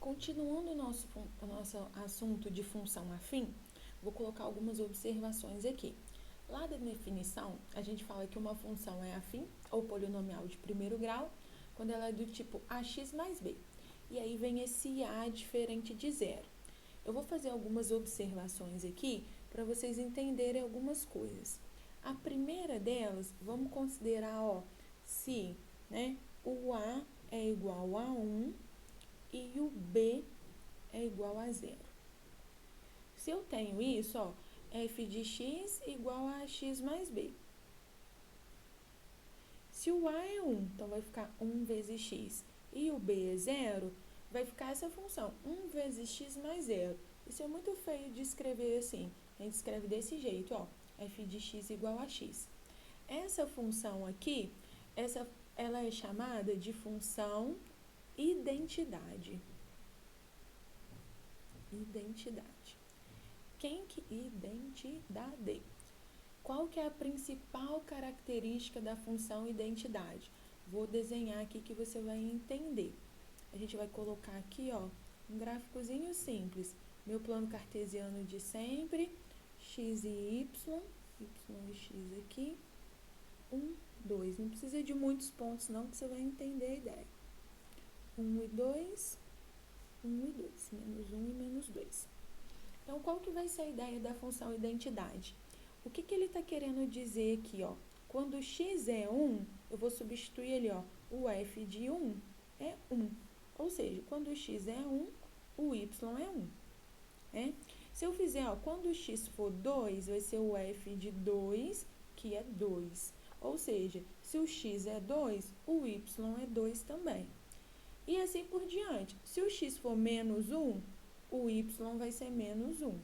Continuando o nosso assunto de função afim, vou colocar algumas observações aqui. Lá da definição, a gente fala que uma função é afim ou polinomial de primeiro grau quando ela é do tipo ax mais b. E aí vem esse a diferente de zero. Eu vou fazer algumas observações aqui para vocês entenderem algumas coisas. A primeira delas, vamos considerar, se o a é igual a 1 e o b é igual a zero. Se eu tenho isso, f de x igual a x mais b. Se o a é 1, então vai ficar 1 vezes x, e o b é zero, vai ficar essa função, 1 vezes x mais zero. Isso é muito feio de escrever assim. A gente escreve desse jeito, f de x igual a x. Essa função aqui, ela é chamada de função identidade. Identidade. Identidade. Qual que é a principal característica da função identidade? Vou desenhar aqui que você vai entender. A gente vai colocar aqui, um gráficozinho simples. Meu plano cartesiano de sempre, x e y e x aqui, 1, 2. Não precisa de muitos pontos não, que você vai entender a ideia. 1 e 2, 1 e 2, menos 1 e menos 2. Então, qual que vai ser a ideia da função identidade? O que ele está querendo dizer aqui, Quando x é 1, eu vou substituir ele, o f de 1 é 1. Ou seja, quando x é 1, o y é 1. Se eu fizer, quando x for 2, vai ser o f de 2, que é 2. Ou seja, se o x é 2, o y é 2 também. E assim por diante. Se o x for menos 1, o y vai ser menos 1.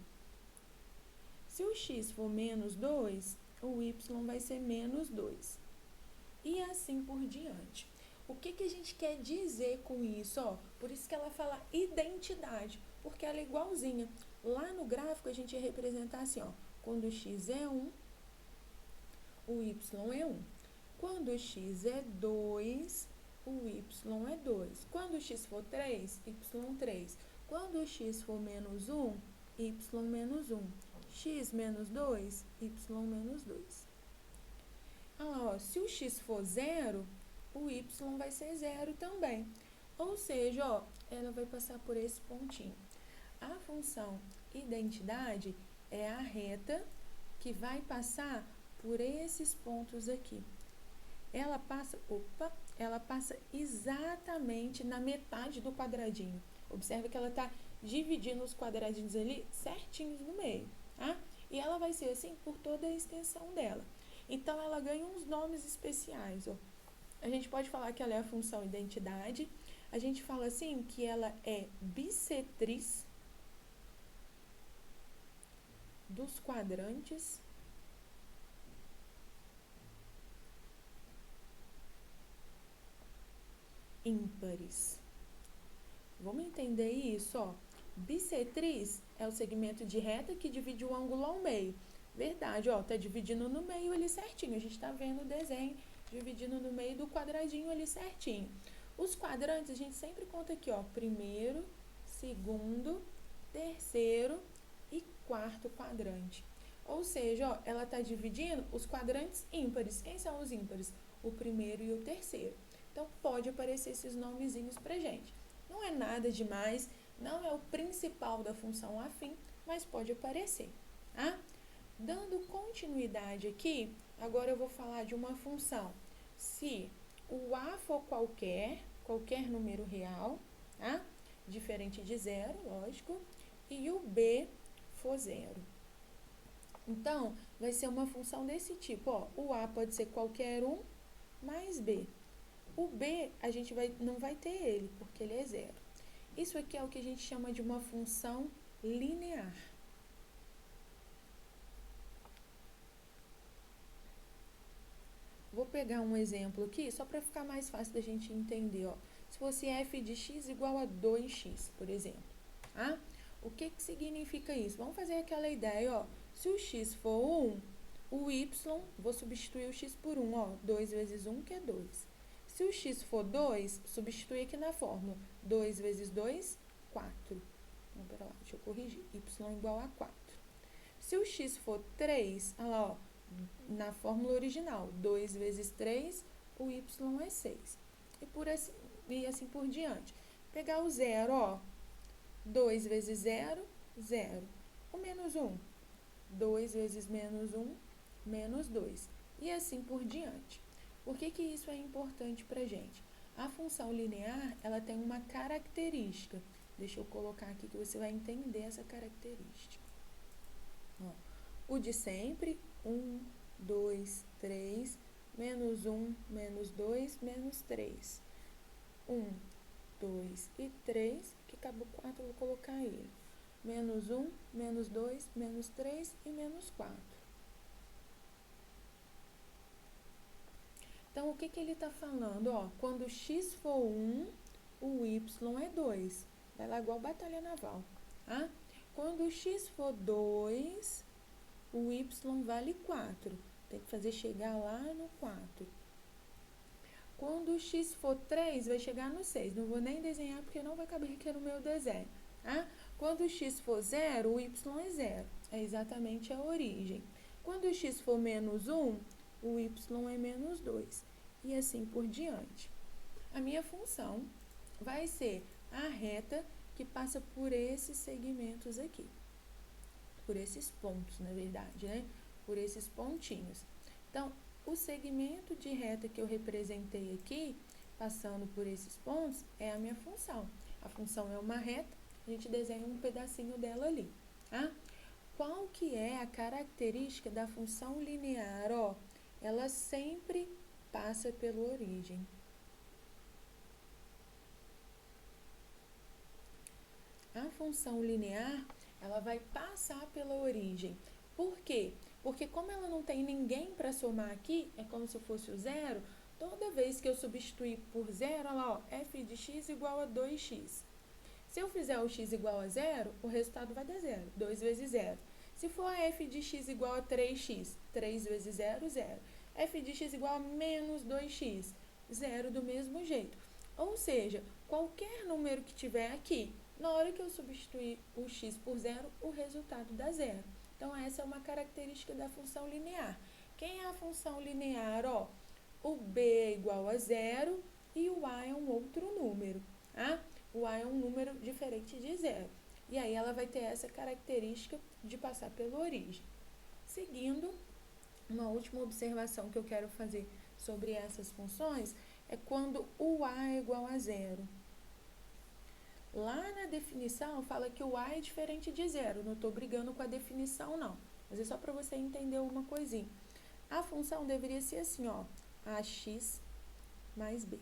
Se o x for menos 2, o y vai ser menos 2. E assim por diante. O que a gente quer dizer com isso? Por isso que ela fala identidade, porque ela é igualzinha. Lá no gráfico a gente ia representar assim, quando o x é 1, o y é 1. Quando o x é 2, o y é 2. Quando o x for 3, y 3. Quando o x for menos 1, y menos 1. X menos 2, y menos 2. Se o x for 0, o y vai ser 0 também. Ou seja, ela vai passar por esse pontinho. A função identidade é a reta que vai passar por esses pontos aqui. Ela passa exatamente na metade do quadradinho. Observa que ela está dividindo os quadradinhos ali certinhos no meio, tá? E ela vai ser assim por toda a extensão dela. Então, ela ganha uns nomes especiais, A gente pode falar que ela é a função identidade. A gente fala assim que ela é bissetriz dos quadrantes ímpares. Vamos entender isso, Bissetriz é o segmento de reta que divide o ângulo ao meio. Verdade, tá dividindo no meio ali certinho. A gente tá vendo o desenho dividindo no meio do quadradinho ali certinho. Os quadrantes a gente sempre conta aqui, primeiro, segundo, terceiro e quarto quadrante. Ou seja, ela tá dividindo os quadrantes ímpares. Quem são os ímpares? O primeiro e o terceiro. Então, pode aparecer esses nomezinhos pra gente. Não é nada demais, não é o principal da função afim, mas pode aparecer, tá? Dando continuidade aqui, agora eu vou falar de uma função. Se o a for qualquer número real, tá? Diferente de zero, lógico, e o b for zero. Então, vai ser uma função desse tipo, o a pode ser qualquer um mais b. O b, a gente não vai ter ele, porque ele é zero. Isso aqui é o que a gente chama de uma função linear. Vou pegar um exemplo aqui, só para ficar mais fácil da gente entender, Se fosse f de x igual a 2x, por exemplo, tá? O que significa isso? Vamos fazer aquela ideia, Se o x for 1, o y, vou substituir o x por 1, 2 vezes 1, que é 2. Se o x for 2, substitui aqui na fórmula. 2 vezes 2, 4. Não, pera lá, deixa eu corrigir. Y igual a 4. Se o x for 3, olha lá, ó, na fórmula original, 2 vezes 3, o y é 6. E assim por diante. Pegar o zero, ó, 2 vezes 0, 0. O menos 1, 2 vezes menos 1, menos 2. E assim por diante. Por que isso é importante para a gente? A função linear, ela tem uma característica. Deixa eu colocar aqui que você vai entender essa característica. Ó, o de sempre, 1, 2, 3, menos 1, menos 2, menos 3. 1, 2 e 3, que acabou 4, eu vou colocar ele. Menos 1, menos 2, menos 3 e menos 4. Então, o que ele está falando? Ó, quando x for 1, o y é 2. Vai lá igual batalha naval. Tá? Quando x for 2, o y vale 4. Tem que fazer chegar lá no 4. Quando x for 3, vai chegar no 6. Não vou nem desenhar porque não vai caber aqui no meu desenho. Tá? Quando x for 0, o y é 0. É exatamente a origem. Quando x for menos 1, o y é menos 2. E assim por diante. A minha função vai ser a reta que passa por esses segmentos aqui. Por esses pontos, na verdade, né? Por esses pontinhos. Então, o segmento de reta que eu representei aqui, passando por esses pontos, é a minha função. A função é uma reta, a gente desenha um pedacinho dela ali, tá? Qual que é a característica da função linear? Ó, ela sempre passa pela origem. A função linear, ela vai passar pela origem. Por quê? Porque como ela não tem ninguém para somar aqui, é como se fosse o zero, toda vez que eu substituir por zero, olha lá, ó, f de x igual a 2x. Se eu fizer o x igual a zero, o resultado vai dar zero, 2 vezes zero. Se for a f de x igual a 3x, 3 vezes 0, 0. F de x igual a menos 2x, 0 do mesmo jeito. Ou seja, qualquer número que tiver aqui, na hora que eu substituir o x por zero, o resultado dá zero. Então, essa é uma característica da função linear. Quem é a função linear? Ó, o b é igual a zero e o a é um outro número. Tá? O a é um número diferente de zero. E aí, ela vai ter essa característica de passar pela origem. Seguindo, uma última observação que eu quero fazer sobre essas funções é quando o a é igual a zero. Lá na definição, fala que o a é diferente de zero. Não estou brigando com a definição, não. Mas é só para você entender uma coisinha. A função deveria ser assim, ó. Ax mais b.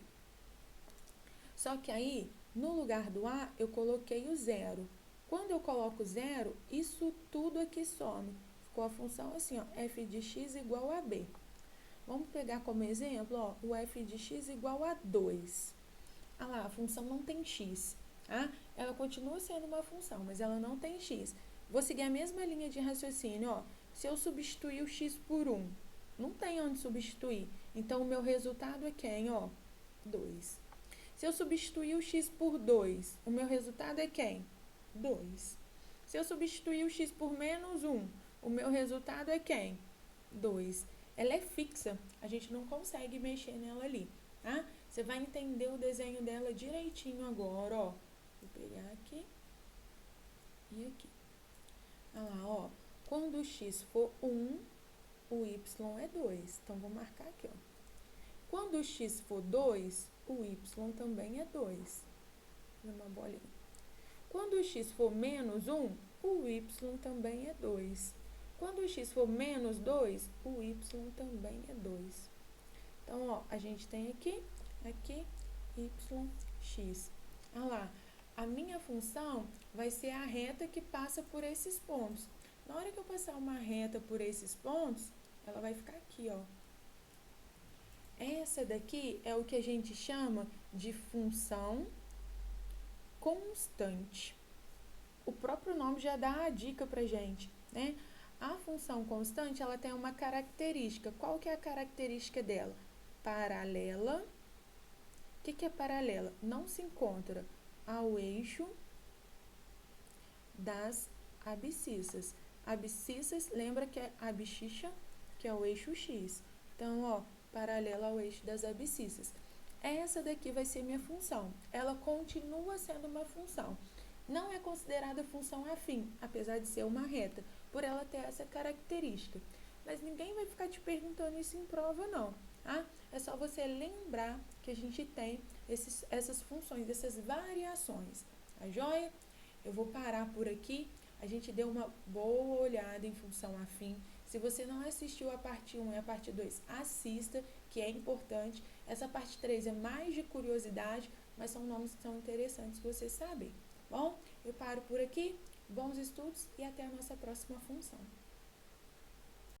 Só que aí, no lugar do a, eu coloquei o zero. Quando eu coloco zero, isso tudo aqui some. Ficou a função assim, ó. F de x igual a b. Vamos pegar como exemplo, ó, o f de x igual a 2. Ah lá, a função não tem x. Tá? Ela continua sendo uma função, mas ela não tem x. Vou seguir a mesma linha de raciocínio, ó. Se eu substituir o x por 1, não tem onde substituir. Então, o meu resultado é quem, ó? 2. Se eu substituir o x por 2, o meu resultado é quem? 2. Se eu substituir o x por menos 1, o meu resultado é quem? 2. Ela é fixa, a gente não consegue mexer nela ali, tá? Você vai entender o desenho dela direitinho agora, ó. Vou pegar aqui e aqui. Olha lá, ó. Quando o x for 1, o y é 2. Então, vou marcar aqui, ó. Quando o x for 2, o y também é 2. Uma bolinha. Quando o x for menos 1, o y também é 2. Quando o x for menos 2, o y também é 2. Então, ó, a gente tem aqui, y, x. Olha lá, a minha função vai ser a reta que passa por esses pontos. Na hora que eu passar uma reta por esses pontos, ela vai ficar aqui, ó. Essa daqui é o que a gente chama de função constante. O próprio nome já dá a dica pra gente, né? A função constante, ela tem uma característica. Qual que é a característica dela? Paralela. O que é paralela? Não se encontra ao eixo das abscissas. Abscissas, lembra que é abscissa, que é o eixo X. Então, ó, paralela ao eixo das abscissas. Essa daqui vai ser minha função. Ela continua sendo uma função. Não é considerada função afim, apesar de ser uma reta, por ela ter essa característica. Mas ninguém vai ficar te perguntando isso em prova, não. Tá? É só você lembrar que a gente tem essas funções, essas variações. Tá joia? Eu vou parar por aqui. A gente deu uma boa olhada em função afim. Se você não assistiu a parte 1 e a parte 2, assista, que é importante. Essa parte 3 é mais de curiosidade, mas são nomes que são interessantes você saber. Bom, eu paro por aqui. Bons estudos e até a nossa próxima função.